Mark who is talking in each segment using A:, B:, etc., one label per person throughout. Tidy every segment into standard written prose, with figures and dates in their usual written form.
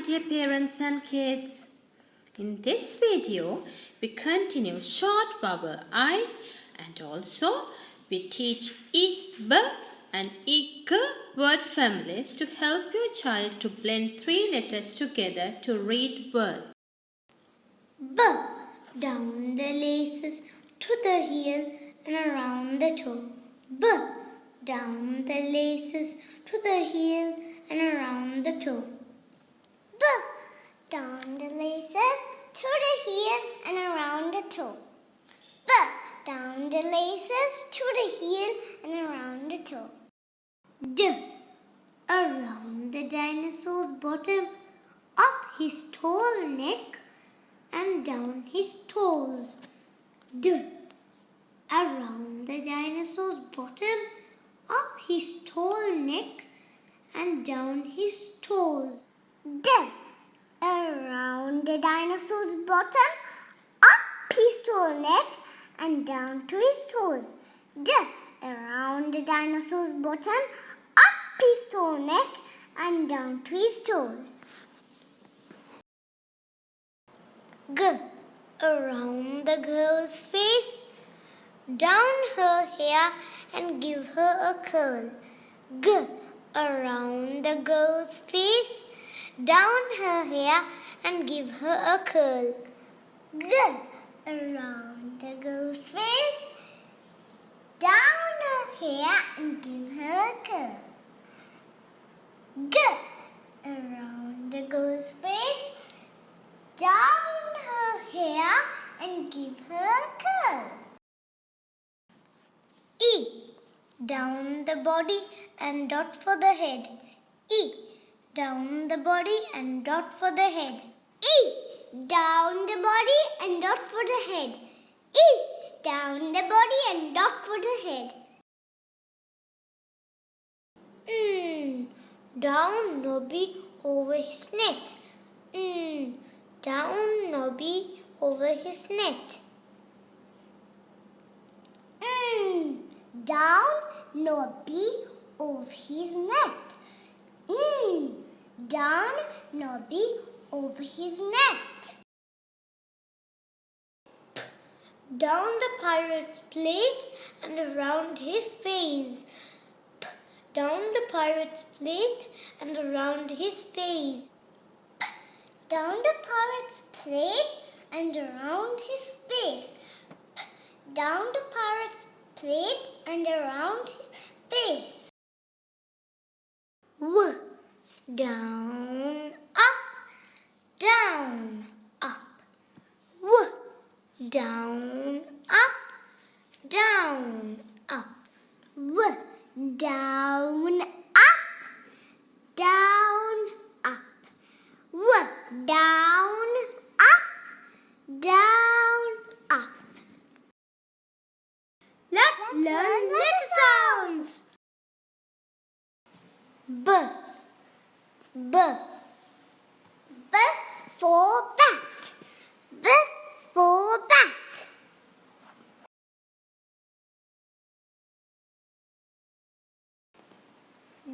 A: dear parents and kids. In this video, we continue short vowel I and also we teach I, B and I, G word families to help your child to blend three letters together to read words.
B: B. Down the laces to the heel and around the toe. B. Down the laces to the heel and around the toe. B. Down the laces to the heel and around the toe. B. Down the laces to the heel and around the toe. D. Around the dinosaur's bottom, up his tall neck and down his toes. D. Around the dinosaur's bottom, up his tall neck and down his toes. D. Around the dinosaur's bottom, up his tall neck and down to his toes. D. Around the dinosaur's bottom, up his tall neck and down to his toes. G. Around the girl's face, down her hair and give her a curl. G. Around the girl's face, down her hair and give her a curl. G. Around the girl's face, down her hair and give her a curl. G. Around the girl's face, down her hair and give her a curl. E. Down the body and dot for the head. E. Down the body and dot for the head. E. Down the body and dot for the head. E. Down the body and dot for the head. Down Nobby over his net. Down Nobby over his net. Down Nobby over his net. Down Nobby over his net. Down the pirate's plate and around his face. Down the pirate's plate and around his face. Down the pirate's plate and around his face. Down the pirate's plate and around his face. W. Down, up, down, up. W. Down, up, down, up. W. Down, up, down, up. W. Down, up, down, up. Let's learn letter sounds. B. B. B for bat. B for bat.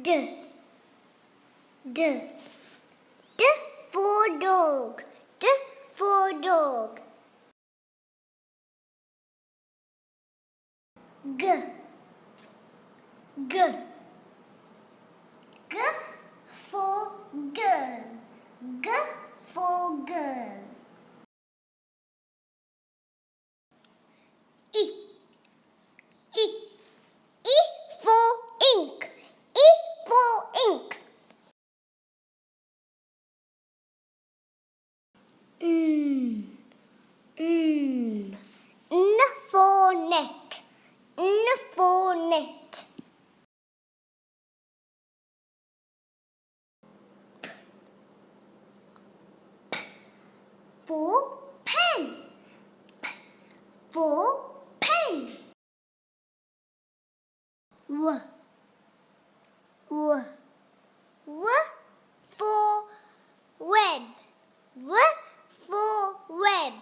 B: D. D. D for dog. D for dog. G. G. G for girl. G for girl. E. E. E for ink. E for ink. N for net. N for net. For pen. For pen. W. W. W for web. W for web.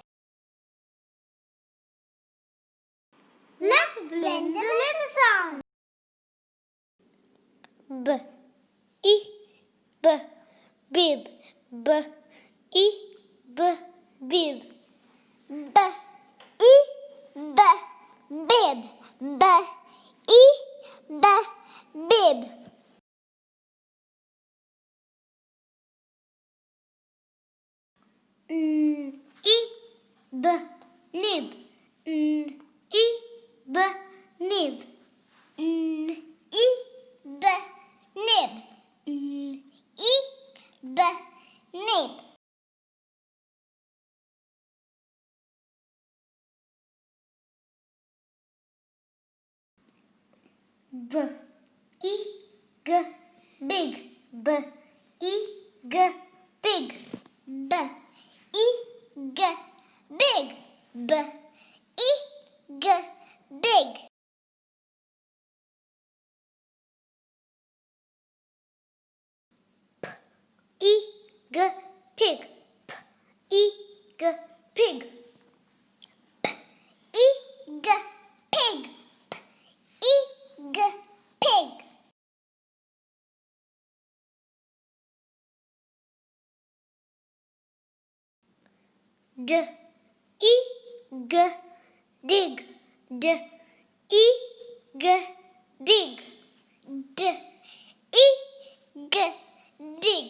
B: Let's blend the letter sound. B. I. B. Bib. B. I, b, bib. B, I, b, bib. B, I, b, bib. I, b, nib. I, b, nib. I, b, nib. I, b, nib. B, I, g, big. B, I, g, big. B, I, g, big. B, I, g, big. I, g, pig. P, I, g, pig. P, I, g, pig. P, I, g, pig. D, I, g, dig. D, I, g, dig. D, I, g, dig.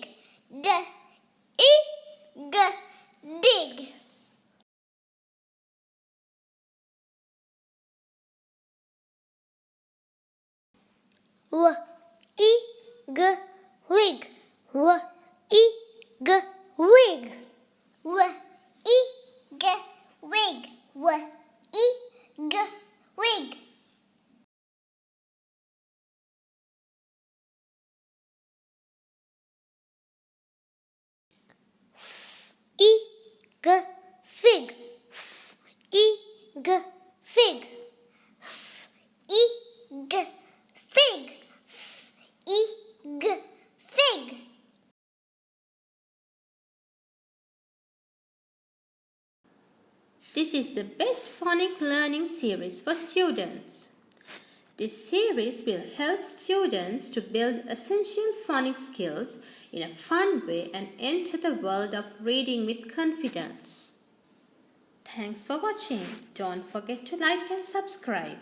B: D, I, g, dig. W, I, g, wig. W, I, g, wig. W, I, g, wig. W, I, g, wig. I, g, fig. F, I, g, fig. F, I, g, fig. F, I, g, fig.
A: This is the best phonic learning series for students. This series will help students to build essential phonic skills in a fun way and enter the world of reading with confidence. Thanks for watching. Don't forget to like and subscribe.